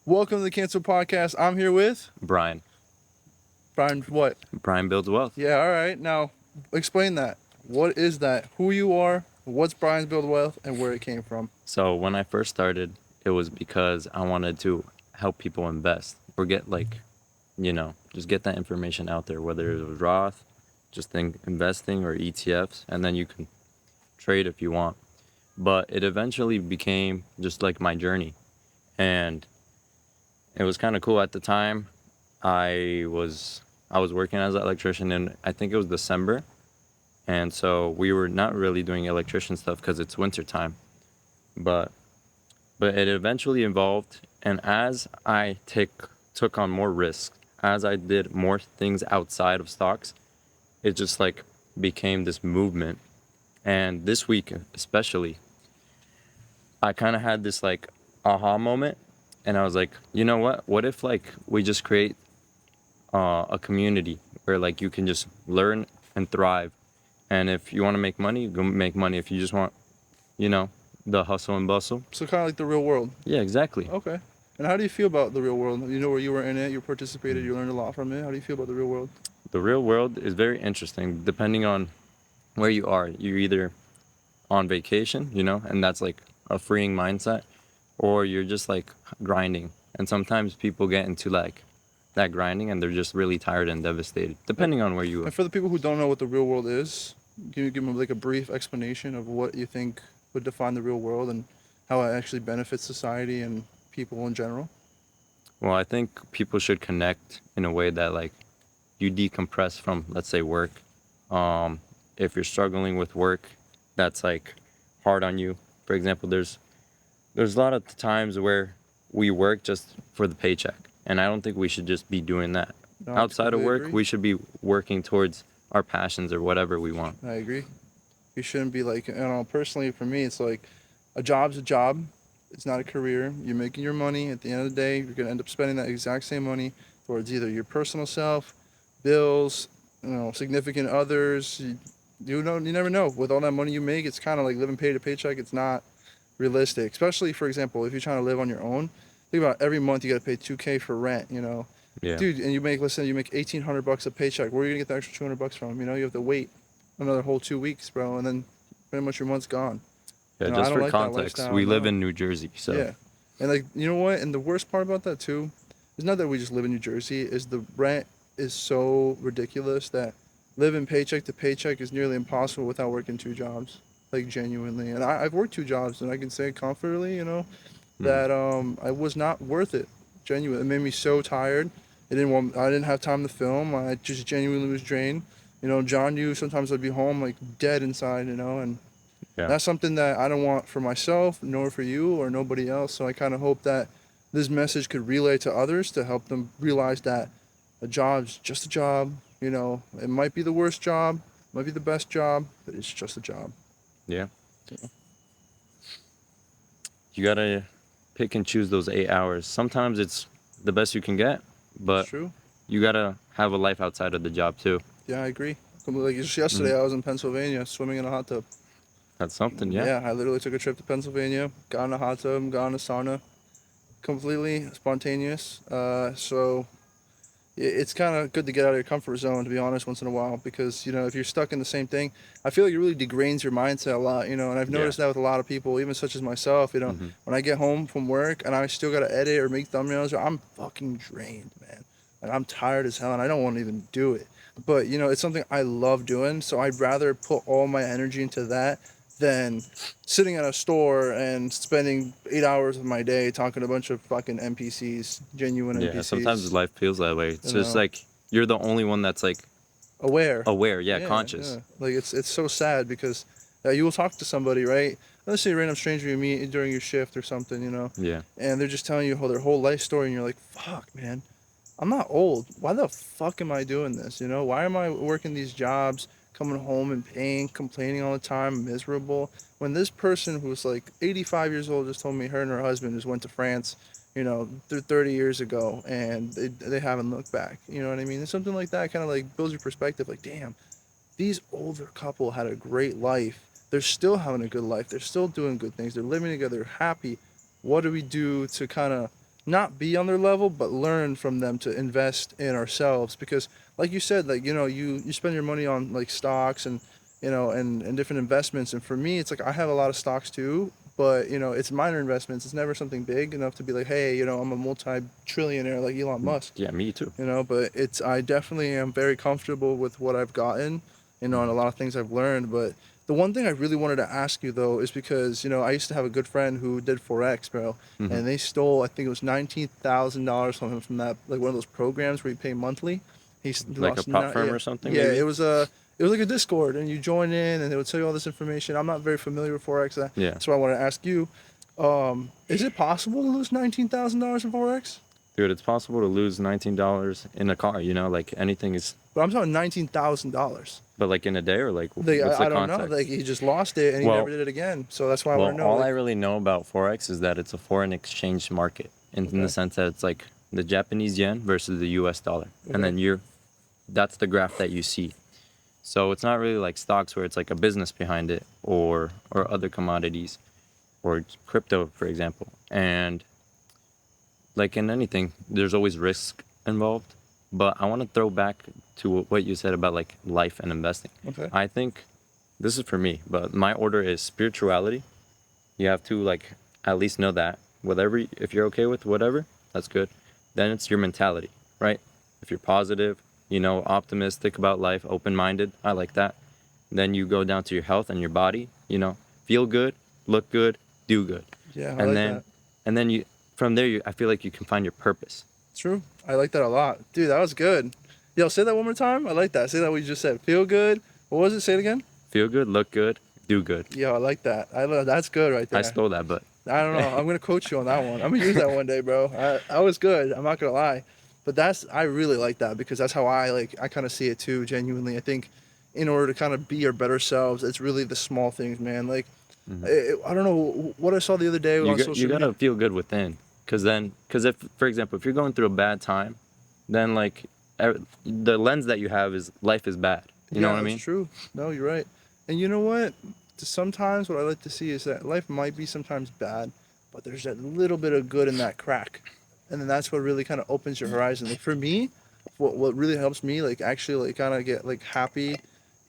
Welcome to the Cancel Podcast. I'm here with Brian. Brian. What? Brian builds wealth. Yeah, all right. Now, explain that. What is that? Who you are? What's Brian's Build Wealth, and where it came from? So when I first started, it was because I wanted to help people invest or get just get that information out there, whether it was Roth, just think investing or ETFs, and then you can trade if you want. But it eventually became just like my journey. And it was kind of cool at the time. I was working as an electrician and I think it was December. And so we were not really doing electrician stuff because it's winter time. But it eventually evolved, and as I took on more risks, as I did more things outside of stocks, it just like became this movement. And this week especially, I kind of had this like aha moment, and I was like, you know what if like we just create a community where like you can just learn and thrive, and if you want to make money, go make money. If you just want, you know the hustle and bustle. So kind of like the real world. Yeah, exactly. Okay. And how do you feel about the real world? You know where you were in it, you participated, you learned a lot from it. How do you feel about the real world? The real world is very interesting depending on where you are. You're either on vacation, and that's like a freeing mindset, or you're just like grinding. And sometimes people get into like that grinding and they're just really tired and devastated, depending on where you are. And for the people who don't know what the real world is, can you give them like a brief explanation of what you think would define the real world and how it actually benefits society and people in general? Well, I think people should connect in a way that like you decompress from, let's say, work. If you're struggling with work that's like hard on you, for example, there's a lot of times where we work just for the paycheck, and I don't think we should just be doing that. No, Outside of completely work, agree. we should be working towards our passions or whatever we want. I agree. You shouldn't be like, personally for me, it's like a job's a job. It's not a career. You're making your money. At the end of the day, you're going to end up spending that exact same money towards either your personal self, bills, significant others. You never know. With all that money you make, it's kind of like living pay to paycheck. It's not realistic, especially, for example, if you're trying to live on your own. Think about every month you got to pay $2K for rent, Yeah. Dude, and you make $1,800 a paycheck. Where are you gonna get the extra $200 from? You have to wait another whole 2 weeks, bro, and then pretty much your month's gone. Yeah, I just don't for like that context, lifestyle, we live no. in New Jersey, so Yeah, and like you know what? And the worst part about that too is not that we just live in New Jersey. Is the rent is so ridiculous that living paycheck to paycheck is nearly impossible without working two jobs. Like genuinely, and I've worked two jobs, and I can say comfortably, that I was not worth it. Genuinely, it made me so tired. I didn't have time to film. I just genuinely was drained. John knew sometimes I'd be home like dead inside. And yeah. that's something that I don't want for myself, nor for you or nobody else. So I kind of hope that this message could relay to others to help them realize that a job's just a job. It might be the worst job, might be the best job, but it's just a job. Yeah. You gotta pick and choose those 8 hours. Sometimes it's the best you can get, It's but true. you gotta have a life outside of the job too. Yeah, I agree. Like just yesterday, I was in Pennsylvania swimming in a hot tub. That's something, yeah. Yeah, I literally took a trip to Pennsylvania, got in a hot tub, got in a sauna, completely spontaneous. So it's kind of good to get out of your comfort zone, to be honest, once in a while, because if you're stuck in the same thing, I feel like it really degrades your mindset a lot. And I've noticed that with a lot of people, even such as myself. When I get home from work and I still gotta edit or make thumbnails, I'm fucking drained, man. Like I'm tired as hell, and I don't want to even do it. But it's something I love doing, so I'd rather put all my energy into that than sitting at a store and spending 8 hours of my day talking to a bunch of fucking NPCs, genuine NPCs. Yeah, sometimes life feels that way. It's You just know. like you're the only one that's like Aware. aware, conscious. Yeah. Like it's so sad because you will talk to somebody, right? Let's say a random stranger you meet during your shift or something, Yeah. and they're just telling you their whole life story, and you're like, fuck, man, I'm not old. Why the fuck am I doing this? Why am I working these jobs, coming home in pain, complaining all the time, miserable? When this person who's like 85 years old just told me her and her husband just went to France, 30 years ago, and they haven't looked back. You know what I mean? And something like that kind of like builds your perspective. Like, damn, these older couple had a great life. They're still having a good life. They're still doing good things. They're living together, happy. What do we do to kind of not be on their level, but learn from them to invest in ourselves. Because, like you said, like, you spend your money on like stocks and, and different investments. And for me, it's like I have a lot of stocks too, but, it's minor investments. It's never something big enough to be like, hey, I'm a multi-trillionaire like Elon Musk. Yeah, me too. But I definitely am very comfortable with what I've gotten, and a lot of things I've learned. But the one thing I really wanted to ask you though is because, I used to have a good friend who did Forex, bro, Hmm. and they stole, I think it was $19,000 from him from that, like one of those programs where you pay monthly. Like a Lost prop not, firm yeah, or something, yeah, maybe. it was like a Discord, and you join in, and they would tell you all this information. I'm not very familiar with Forex, Yeah, so I want to ask you, is it possible to lose $19,000 in Forex? dude, it's possible to lose $19 in a car. Like anything is, But I'm talking $19,000. but like in a day or like Like what's the I don't know. context? Like he just lost it and he never Well, did it again. So that's why I want well, to know. all I Like, really know about forex is that it's a foreign exchange market, in the okay, sense that it's like the Japanese yen versus the U.S. dollar, and okay, then that's the graph that you see. So it's not really like stocks where it's like a business behind it, or other commodities, or crypto, for example. And like in anything, there's always risk involved. But I want to throw back to what you said about like life and investing. okay. I think this is for me, but my order is spirituality. You have to like at least know that whatever, if you're okay with whatever, that's good. Then it's your mentality, right? If you're positive, optimistic about life, open-minded, I like that. Then you go down to your health and your body, feel good, look good, do good. Yeah, I And like then that. and then from there I feel like you can find your purpose. True. I like that a lot. Dude, that was good. Yo, say that one more time. I like that. Say that what you just said. Feel good. What was it? Say it again. Feel good, look good, do good. Yo, I like that. I love that's good right I there. stole that, but I don't know. I'm gonna coach you on that one. I'm gonna use that one day, bro. I was good. I'm not gonna lie, but I really like that because that's how I kind of see it too. Genuinely, I think in order to kind of be our better selves, it's really the small things, man. Like mhm. I don't know what I saw the other day on You social media. gotta feel good within, because if, for example, if you're going through a bad time, then like the lens that you have is life is bad. You know Yeah, what I that's mean? true. No, you're right. And you know what? Sometimes what I like to see is that life might be sometimes bad, but there's that little bit of good in that crack. And then that's what really kind of opens your horizon. Like for me, what really helps me like actually like kind of get like happy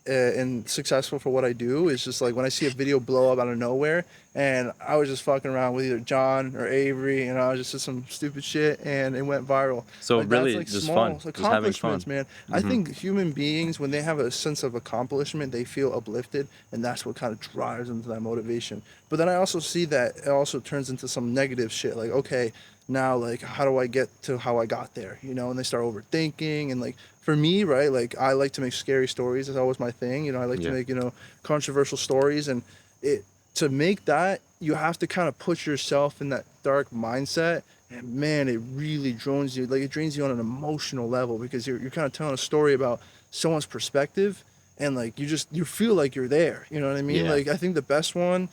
and successful for what I do is just like when I see a video blow up out of nowhere and I was just fucking around with either John or Avery and I was just did some stupid shit and it went viral. So Like that's really, like just small fun, just having accomplishments, fun. man. I Hmm. think human beings when they have a sense of accomplishment, they feel uplifted and that's what kind of drives them to that motivation. But then I also see that it also turns into some negative shit like okay, now like how do I get to how I got there, and they start overthinking and like for me, right, like I like to make scary stories. That's always my thing. I like to Yeah, make, controversial stories. And it to make that, you have to kind of put yourself in that dark mindset. And man, it really drains you. Like it drains you on an emotional level because you're kind of telling a story about someone's perspective. And like you feel like you're there. You know what I mean? yeah. Like I think the best one,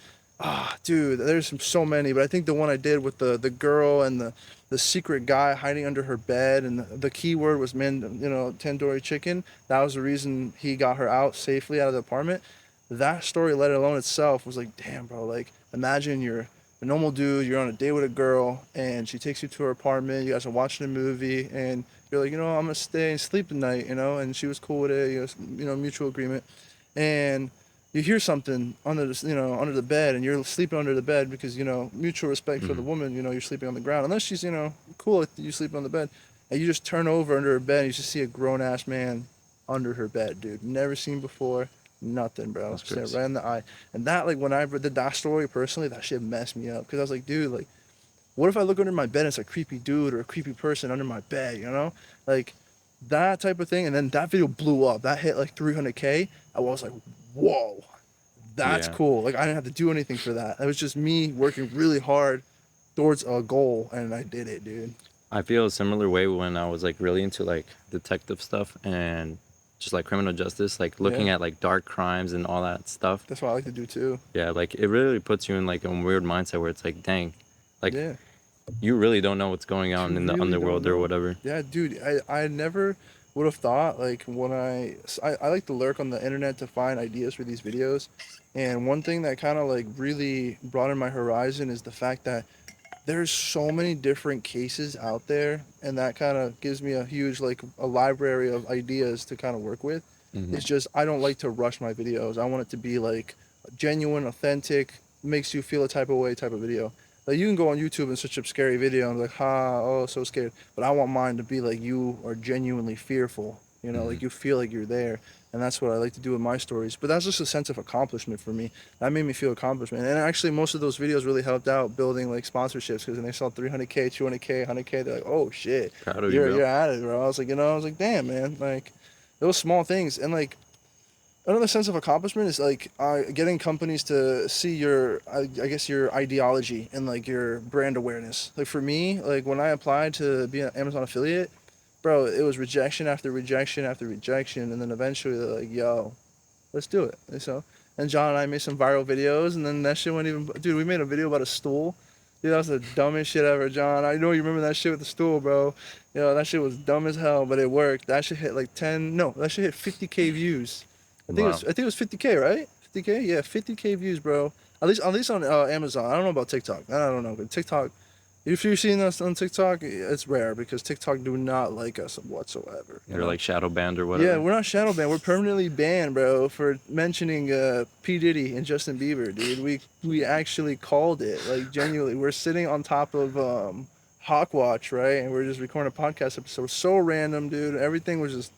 dude, there's so many, but I think the one I did with the girl and the secret guy hiding under her bed, and the key word was tandoori chicken. That was the reason he got her out safely out of the apartment. That story, let alone itself, was like, damn, bro. Like, imagine you're a normal dude, you're on a date with a girl, and she takes you to her apartment. You guys are watching a movie, and you're like, I'm gonna stay and sleep tonight, and she was cool with it. Mutual agreement, and you hear something under the bed, and you're sleeping under the bed because mutual respect for the Hmm. woman. You're sleeping on the ground unless she's cool with you sleeping on the bed, and you just turn over under her bed, and you just see a grown ass man under her bed, dude. Never seen before, nothing, bro. That's Staring crazy. right in the eye, and that like when I read that story personally, that shit messed me up because I was like, dude, like, what if I look under my bed and it's a creepy dude or a creepy person under my bed, like that type of thing. And then that video blew up. That hit like 300K. I was like, whoa, that's Yeah, cool. Like I didn't have to do anything for that. It was just me working really hard towards a goal, and I did it, dude. I feel a similar way when I was like really into like detective stuff and just like criminal justice, like Yeah, looking at like dark crimes and all that stuff. that's what I like to do too. Yeah, like it really puts you in like a weird mindset where it's like, dang, like Yeah, you really don't know what's going you on in the really don't underworld or know. whatever. Yeah, dude, I never would have thought like when I like to lurk on the internet to find ideas for these videos, and one thing that kind of like really broadened my horizon is the fact that there's so many different cases out there, and that kind of gives me a huge, like, a library of ideas to kind of work with. Hmm. It's just I don't like to rush my videos. I want it to be like genuine, authentic, makes you feel a type of way type of video. Like, you can go on YouTube and search up scary video and be like, oh, so scared. But I want mine to be like you are genuinely fearful. You know, Hmm. like you feel like you're there. And that's what I like to do with my stories. But that's just a sense of accomplishment for me. That made me feel accomplishment. And actually, most of those videos really helped out building like sponsorships, because when they saw 300K, 200K, 100K, they're like, oh shit, Proud of you, you're bro. at it, bro. I was like, I was like, damn, man, like those small things. And like another sense of accomplishment is like getting companies to see your, I guess, your ideology and like your brand awareness. Like for me, like when I applied to be an Amazon affiliate, bro, it was rejection after rejection after rejection, and then eventually they're like, yo, let's do it. And so, and John and I made some viral videos, and then that shit went even. Dude, we made a video about a stool. Dude, that was the dumbest shit ever, John. I know you remember that shit with the stool, bro. That shit was dumb as hell, but it worked. That shit hit like 10. No, that shit hit 50K views. Wow. I think it was 50K, right? 50K, yeah, 50K views, bro. At least on Amazon. I don't know about TikTok. I don't know, but TikTok. If you're seeing us on TikTok, it's rare because TikTok do not like us whatsoever. They're like shadow banned or Yeah, whatever. we're not shadow banned. We're permanently banned, bro, for mentioning P Diddy and Justin Bieber, dude. We actually called it, like genuinely. We're sitting on top of Hawkwatch, right, and we're just recording a podcast episode. So random, dude. Everything was just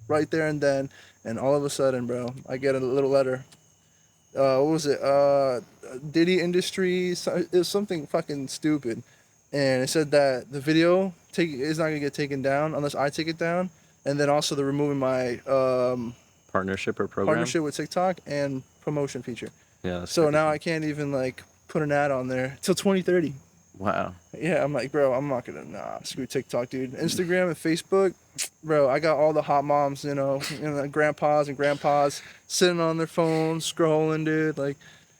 right there and then, and all of a sudden, bro, I get a little letter. What was it? Diddy Industries. It was something fucking stupid, and it said that the video is not gonna get taken down unless I take it down, and then also they're removing my Partnership or program? partnership with TikTok and promotion feature. Yeah, that's So now crazy. I can't even like put an ad on there till 2030. Wow. Yeah, I'm like, bro, I'm not gonna, screw TikTok, dude. Instagram and Facebook, bro, I got all the hot moms, grandpas and grandpas sitting on their phones scrolling, dude. Like,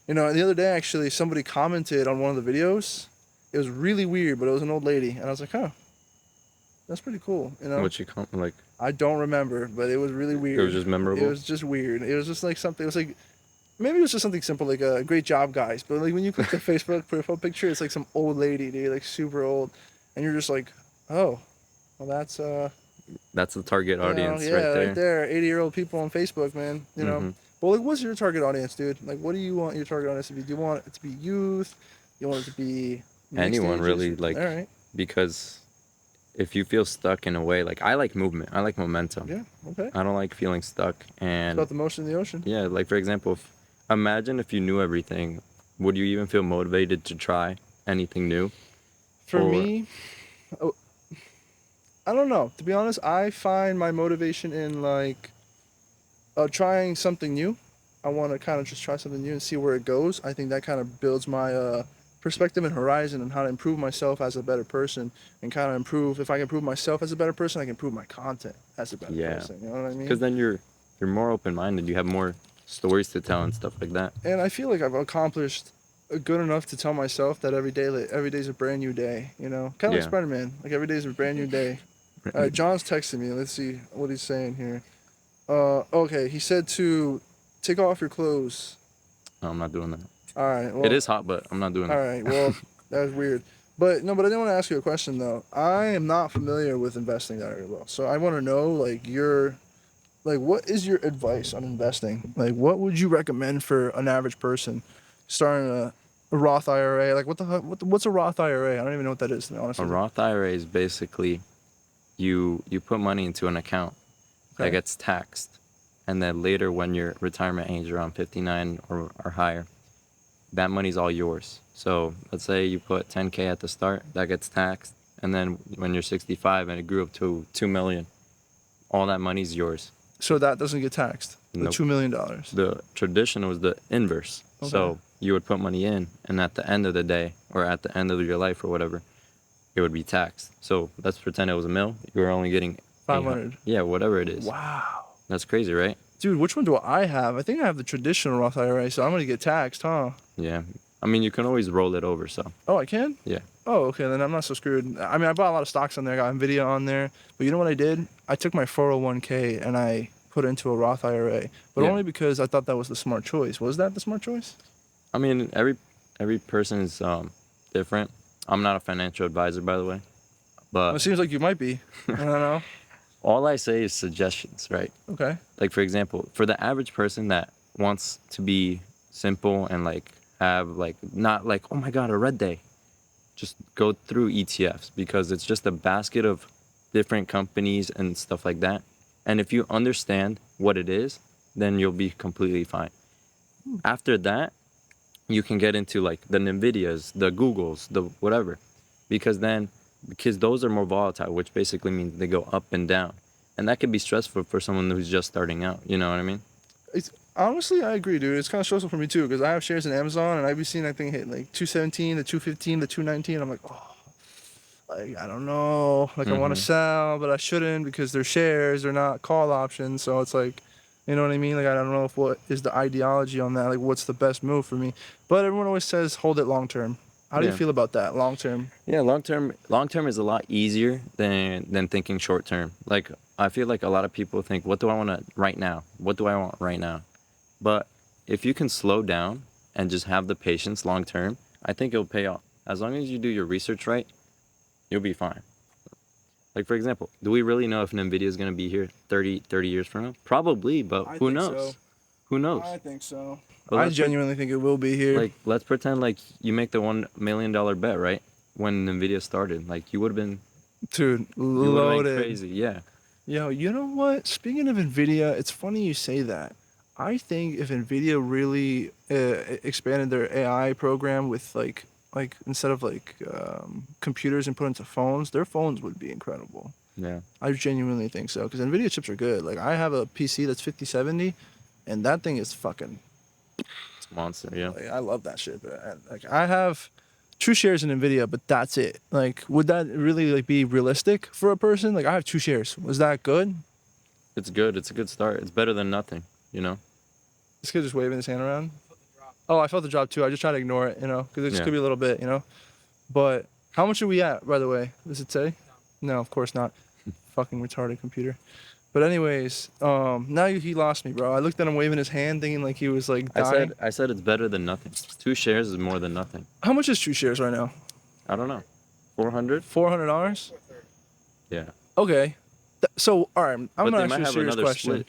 and the other day actually somebody commented on one of the videos. It was really weird, but it was an old lady, and I was like, huh, that's pretty cool, What you call like? I don't remember, but it was really It was weird. just It memorable. was just weird. It was just like something. It was like maybe it was just something simple like a great job, guys. But like when you click the Facebook profile picture, it's like some old lady, dude, like super old, and you're just like, oh, well that's That's the target audience yeah, right right there. there, 80-year-old people on Facebook, man. Hmm. But like, what's your target audience, dude? Like, what do you want your target audience to be? Do you want it to be youth? You want it to be mixed Anyone ages? really, All right, because if you feel stuck in a way, like I like movement, I like momentum. yeah, okay. I don't like feeling stuck. It's And about the motion in the ocean. yeah, like for example, imagine if you knew everything, would you even feel motivated to try anything new? For Or me, oh, I don't know. To be honest, I find my motivation in like trying something new. I want to kind of just try something new and see where it goes. I think that kind of builds my perspective and horizon and how to improve myself as a better person and kind of improve. If I can improve myself as a better person, I can improve my content as a better yeah, person. You know what I mean? because then you're more open-minded. You have more stories to tell and stuff like that. And I feel like I've accomplished good enough to tell myself that every day's a brand new day. Kind of like Yeah. Spider-Man. Like every day's a brand new day. All right, John's texting me. Let's see what he's saying here. Okay, he said to take off your clothes. No, I'm not doing that. All right. Well, It is hot, but I'm not doing all that. right. Well, that was weird. But no, but I did want to ask you a question though. I am not familiar with investing that very well, so I want to know what is your advice on investing? Like, what would you recommend for an average person starting a Roth IRA? Like, what's a Roth IRA? I don't even know what that is, to be honest A with you. Roth IRA is basically you put money into an account that Okay. gets taxed, and then later when your retirement age around 59 or higher, that money's all yours. So let's say you put 10K at the start, that gets taxed, and then when you're 65 and it grew up to 2 million, all that money's yours. So that doesn't get taxed. The Nope. $2 million. The tradition was the inverse. Okay. So you would put money in, and at the end of the day, or at the end of your life or whatever, it would be taxed. So let's pretend it was a mil. You were only getting 500. Yeah, whatever it is. Wow. That's crazy, right? Dude, which one do I have? I think I have the traditional Roth IRA, so I'm gonna get taxed, huh? Yeah. I mean, you can always roll it over. So Oh, I can? yeah. Oh, okay, then I'm not so screwed. I mean, I bought a lot of stocks on there, got Nvidia on there, but you know what I did? I took my 401k and I put it into a Roth IRA, but Yeah. only because I thought that was the smart choice. Was that the smart choice? I mean, every person is different. I'm not a financial advisor, by the way, Well, but it seems like you might be. I don't know. all I say is suggestions, right? Okay. Like, for example, for the average person that wants to be simple and like have like not like, oh my God, a red day, just go through ETFs because it's just a basket of different companies and stuff like that. And if you understand what it is, then you'll be completely fine. After that, you can get into like the Nvidias, the Googles, the whatever, because those are more volatile, which basically means they go up and down, and that can be stressful for someone who's just starting out. You know what I mean? It's honestly, I agree, dude. It's kind of stressful for me too because I have shares in Amazon and I've been seeing that thing hit like 217, the 215, the 219. I'm like, oh, like I don't know. Like I want to Mm-hmm. sell, but I shouldn't because they're shares, they're not call options. So it's like, you know what I mean? Like I don't know if what is the ideology on that. Like what's the best move for me? But everyone always says hold it long term. How do you Yeah. feel about that long term? Yeah, long term is a lot easier than thinking short term. Like I feel like a lot of people think, what do I want to right now? What do I want right now? But if you can slow down and just have the patience long term, I think it'll pay off. As long as you do your research right, you'll be fine. Like for example, do we really know if Nvidia is going to be here 30 years from now? Probably, but I who think so. knows? Who knows? I think so. But I genuinely think it will be here. let's pretend like you make the $1 million bet, right? When Nvidia started, like Dude, you would have been loaded. crazy. Yeah. Yo, you know what? Speaking of Nvidia, it's funny you say that. I think if Nvidia really expanded their AI program with like instead of like computers and put into phones, their phones would be incredible. Yeah. I genuinely think so because Nvidia chips are good. Like I have a PC that's 5070, and that thing is fucking. It's a monster. Yeah. Like, I love that shit. But like I have two shares in Nvidia, but that's it. Like, would that really like be realistic for a person? Like I have two shares. Was that good? It's good. It's a good start. It's better than nothing, you know? This kid just waving his hand around. Oh, I felt the drop too. I just try to ignore it, because it just Yeah. could be a little bit. But how much are we at, by the way? Does it say? No, of course not. Fucking retarded computer. But anyways, now he lost me, bro. I looked at him waving his hand, thinking like he was like dying. I said it's better than nothing. 2 shares is more than nothing. How much is two shares right now? I don't know. 400? $400. Yeah. Okay. So all right, I'm But gonna they ask might you a have serious another question. split.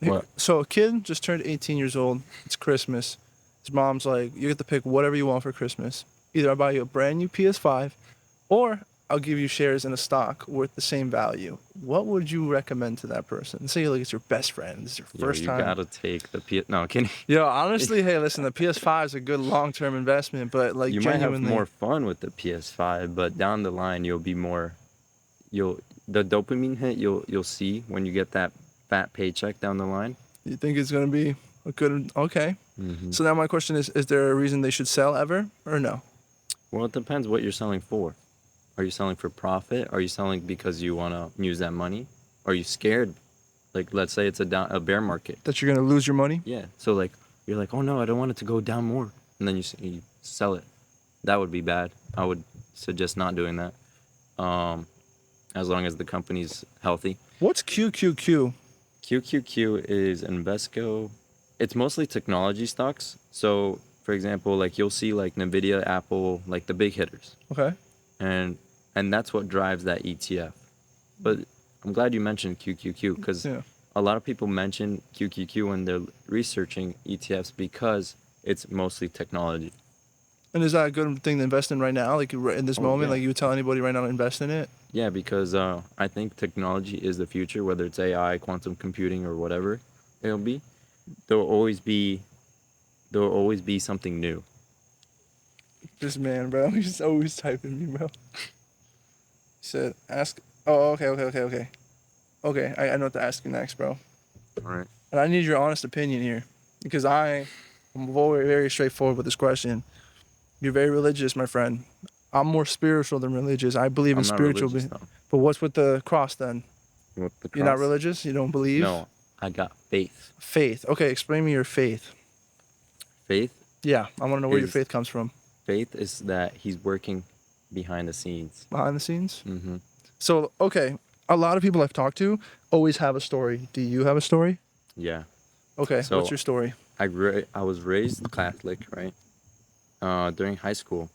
What? So a kid just turned 18 years old. It's Christmas. His mom's like, you get to pick whatever you want for Christmas. Either I'll buy you a brand new PS5, or I'll give you shares in a stock worth the same value. What would you recommend to that person? Say like it's your best friend. This is your Yo, first you time. gotta take the No, can Yo, honestly, hey, listen, the PS5 is a good long-term investment, but like you might have genuinely, more fun with the PS5, but down the line you'll be more the dopamine hit you'll see when you get that fat paycheck down the line. you think it's gonna be a good? Okay. Mm-hmm. So now my question is there a reason they should sell ever or no? Well, it depends what you're selling for. Are you selling for profit? Are you selling because you want to use that money? Are you scared? Like, let's say it's a bear market. That you're gonna lose your money? Yeah. So, like, you're like, oh no, I don't want it to go down more. And then you sell it. That would be bad. I would suggest not doing that. As long as the company's healthy. What's QQQ? QQQ is Invesco. It's mostly technology stocks. So, for example, like you'll see like Nvidia, Apple, like the big hitters. Okay. And that's what drives that ETF. But I'm glad you mentioned QQQ because Yeah. a lot of people mention QQQ when they're researching ETFs because it's mostly technology. And is that a good thing to invest in right now? Like in this Oh, moment, yeah. like you would tell anybody right now to invest in it? Yeah, because I think technology is the future, whether it's AI, quantum computing, or whatever it'll be. There will always be something new. This man, bro, he's always typing me, bro. He said, ask. Oh, okay. Okay, I know what to ask you next, bro. All right. And I need your honest opinion here because I'm very, very straightforward with this question. You're very religious, my friend. I'm more spiritual than religious. I believe in I'm not spiritual. religious, though. But what's with the cross then? With the You're not cross? religious? You don't believe? No, I got faith. Faith. Okay, explain me your faith. Faith? Yeah, I want to know where your Is- faith comes from. Faith is that he's working behind the scenes. Behind the scenes? Mm-hmm. So, okay, a lot of people I've talked to always have a story. Do you have a story? Yeah. Okay, So- what's your story? I was raised Catholic, right? During high school,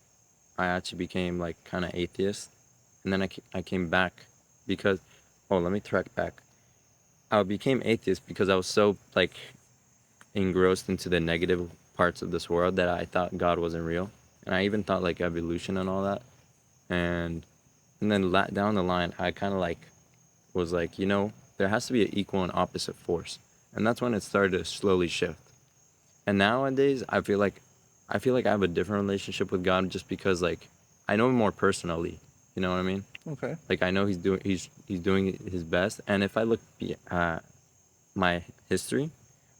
I actually became like kind of atheist, and then I came back because, oh, let me track back. I became atheist because I was so like engrossed into the negative parts of this world that I thought God wasn't real, and I even thought like evolution and all that, and then down the line, I kind of like was like, there has to be an equal and opposite force, and that's when it started to slowly shift. And nowadays, I feel like I have a different relationship with God just because like I know him more personally. You know what I mean? Okay. Like I know he's doing his best, and if I look at my history,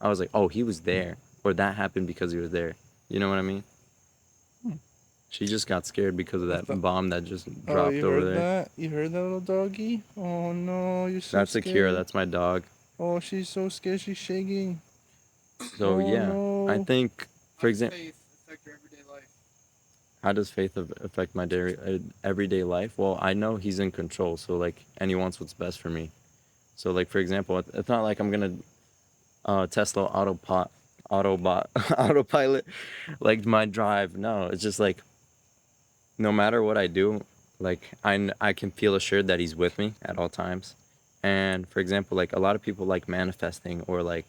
I was like, oh, he was there, or that happened because he was there. You know what I mean? She just got scared because of I that thought. bomb that just Oh, dropped you over heard there. that? You heard that, little doggy? Oh no, you're so That's Akira. scared. That's my dog. Oh, she's so scared. She's shaking. So Oh yeah, I no. think, for example, Faith affect your everyday life? how does faith affect my everyday life? Well, I know he's in control, so like, and he wants what's best for me. So like, for example, it's not like I'm gonna Tesla autobot, autopilot, like my drive. No, it's just like no matter what I do, like I can feel assured that he's with me at all times. And for example, like a lot of people like manifesting or like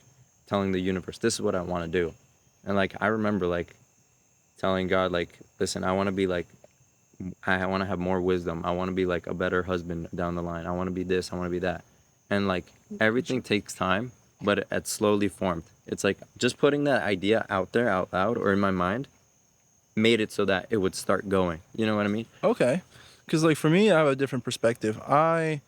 telling the universe, this is what I want to do. And like I remember like telling God, like, listen, I want to be like, I want to have more wisdom. I want to be like a better husband down the line. I want to be this. I want to be that. And like everything takes time, but it's slowly formed. It's like just putting that idea out there out loud or in my mind made it so that it would start going. You know what I mean? Okay. Because like for me, I have a different perspective. I'm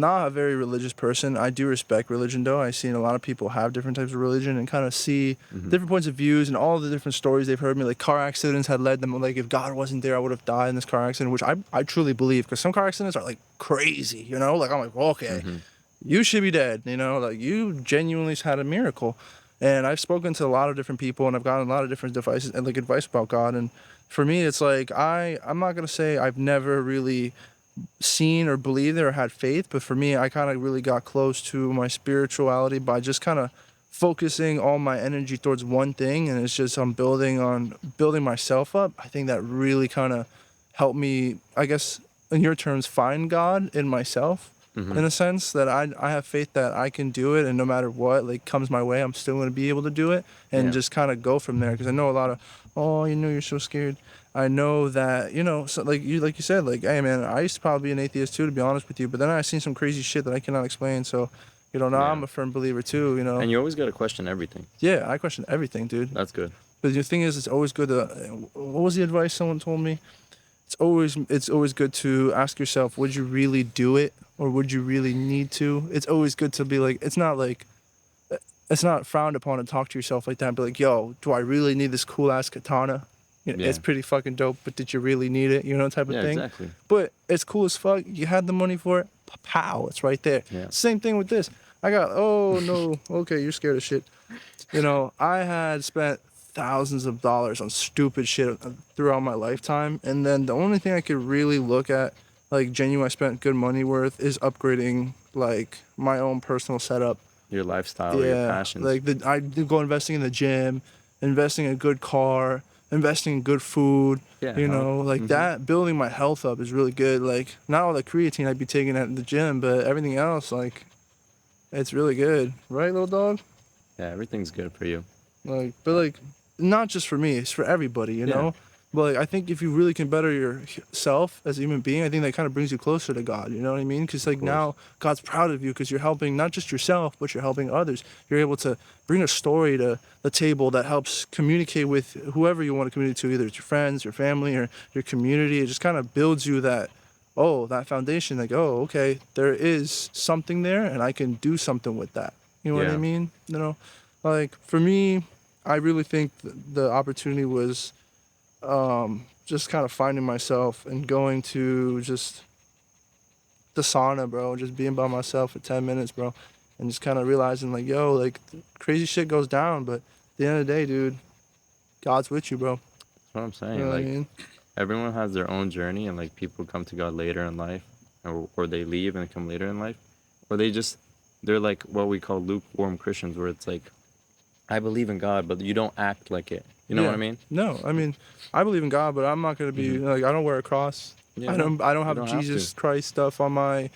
not a very religious person. I do respect religion, though. I've seen a lot of people have different types of religion and kind of see different points of views and all the different stories they've heard me. Like car accidents had led them. Like if God wasn't there, I would have died in this car accident, which I truly believe. Because some car accidents are like crazy, you know. Like I'm like, well, okay, you should be dead, you know. Like you genuinely had a miracle. And I've spoken to a lot of different people, and I've gotten a lot of different devices and like advice about God. And for me, it's like I'm not gonna say I've never really seen or believed it or had faith, but for me, I kind of really got close to my spirituality by just kind of focusing all my energy towards one thing, and it's just I'm building myself up. I think that really kind of helped me, I guess, in your terms, find God in myself. In a sense that I have faith that I can do it, and no matter what like comes my way, I'm still going to be able to do it, and Yeah. just kind of go from there. Because I know a lot of, oh, you're so scared. I know that, so like you said, like, hey man, I used to probably be an atheist too, to be honest with you. But then I seen some crazy shit that I cannot explain. So, now Yeah. I'm a firm believer too. And you always got to question everything. Yeah, I question everything, dude. That's good. But the thing is, it's always good to. What was the advice someone told me? It's always good to ask yourself, would you really do it, or would you really need to? It's always good to be like, it's not frowned upon to talk to yourself like that and be like, yo, do I really need this cool ass katana? Yeah. It's pretty fucking dope, but did you really need it? Type of Yeah, thing. exactly. But it's cool as fuck. You had the money for it. Pow, it's right there. Yeah. Same thing with this. Oh no, okay, you're scared of shit. I had spent thousands of dollars on stupid shit throughout my lifetime, and then the only thing I could really look at, like genuine, I spent good money worth, is upgrading like my own personal setup. Your lifestyle, your Yeah, passions. like I do go investing in the gym, investing in a good car, investing in good food. Yeah, That building my health up is really good. Like not all the creatine I'd be taking at the gym, but everything else, like it's really good, right, little dog? Yeah, everything's good for you. But not just for me, it's for everybody, you Yeah. know? But I think if you really can better yourself as a human being, I think that kind of brings you closer to God, you know what I mean? Because course. now God's proud of you because you're helping not just yourself, but you're helping others. You're able to bring a story to the table that helps communicate with whoever you want to communicate to, either it's your friends, your family, or your community. It just kind of builds you that foundation, like, oh, okay, there is something there and I can do something with that. You know what I Yeah. mean? Like for me, I really think the opportunity was just kind of finding myself and going to just the sauna, bro, just being by myself for 10 minutes, bro, and just kind of realizing, like, yo, like, crazy shit goes down, but at the end of the day, dude, God's with you, bro. That's what I'm saying. You know what I Like, mean? everyone has their own journey, and like people come to God later in life, or they leave and come later in life, or they're like what we call lukewarm Christians, where it's like I believe in God, but you don't act like it. You know what I mean? No, I mean, I believe in God, but I'm not gonna be like, I don't wear a cross. Yeah, I don't you have don't have Jesus to. Christ stuff on my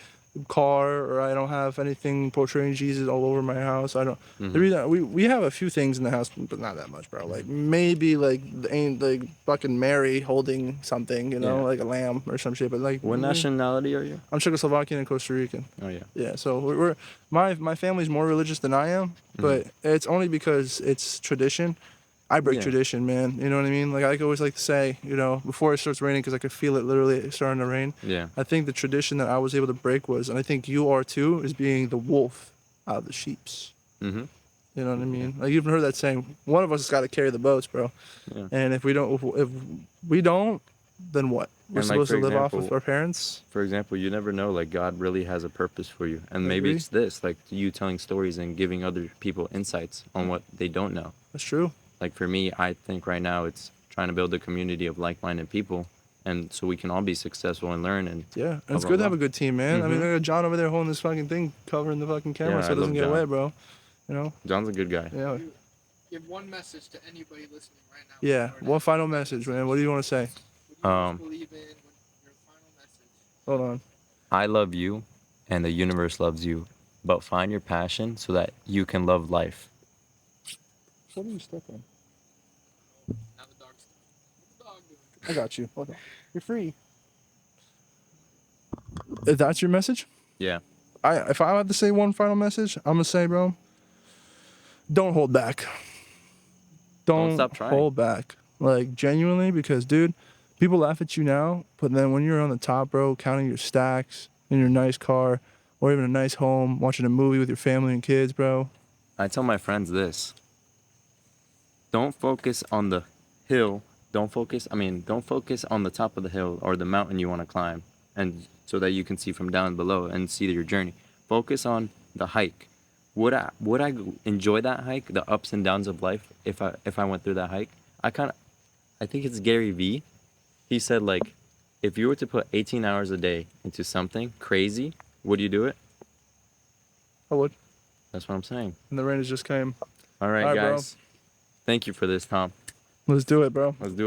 car, or I don't have anything portraying Jesus all over my house. I don't. The reason we have a few things in the house, but not that much, bro. Like maybe like ain't like fucking Mary holding something, you know, Yeah. like a lamb or some shit. But like, What nationality are you? I'm Czechoslovakian and Costa Rican. Oh yeah. Yeah, so we're my family's more religious than I am, but it's only because it's tradition. I break Yeah. tradition, man. You know what I mean? Like I always like to say, you know, before it starts raining, because I could feel it literally starting to rain. Yeah. I think the tradition that I was able to break was, and I think you are too, is being the wolf out of the sheeps. Mm-hmm. You know what I mean? Like you've heard that saying. One of us has got to carry the boats, bro. Yeah. And if we don't, if we don't, then what? We're And like supposed for to live off of example, our parents. you never know, like God really has a purpose for you. And I maybe agree. it's this, like you telling stories and giving other people insights on what they don't know. That's true. Like for me, I think right now it's trying to build a community of like-minded people, and so we can all be successful and learn and Yeah, and blah, it's blah, good to blah. have a good team, man. I mean, I got John over there holding this fucking thing, covering the fucking camera, Yeah, so I it doesn't love get John. wet, bro. You know? John's a good guy. Yeah. Give one message to anybody listening right now. Yeah. One final message, man. What do you want to say? What do you most believe in? Your final message. Hold on. I love you, and the universe loves you, but find your passion so that you can love life. What are you stuck on? Now the dog's stuck. What's the dog doing? I got you. Hold on. You're free. If that's your message, Yeah. if I had to say one final message, I'm gonna say, bro, don't hold back. Don't stop trying. hold back. Like genuinely, because dude, people laugh at you now, but then when you're on the top, bro, counting your stacks in your nice car or even a nice home, watching a movie with your family and kids, bro. I tell my friends this. Don't focus on the hill. Don't focus on the top of the hill or the mountain you want to climb, and so that you can see from down below and see your journey. Focus on the hike. Would I enjoy that hike, the ups and downs of life, if I went through that hike? I think it's Gary Vee. He said, like, if you were to put 18 hours a day into something crazy, would you do it? I would. That's what I'm saying. And the rain has just came. All right, All right, bro. guys. Thank you for this, Tom. Let's do it, bro. Let's do it.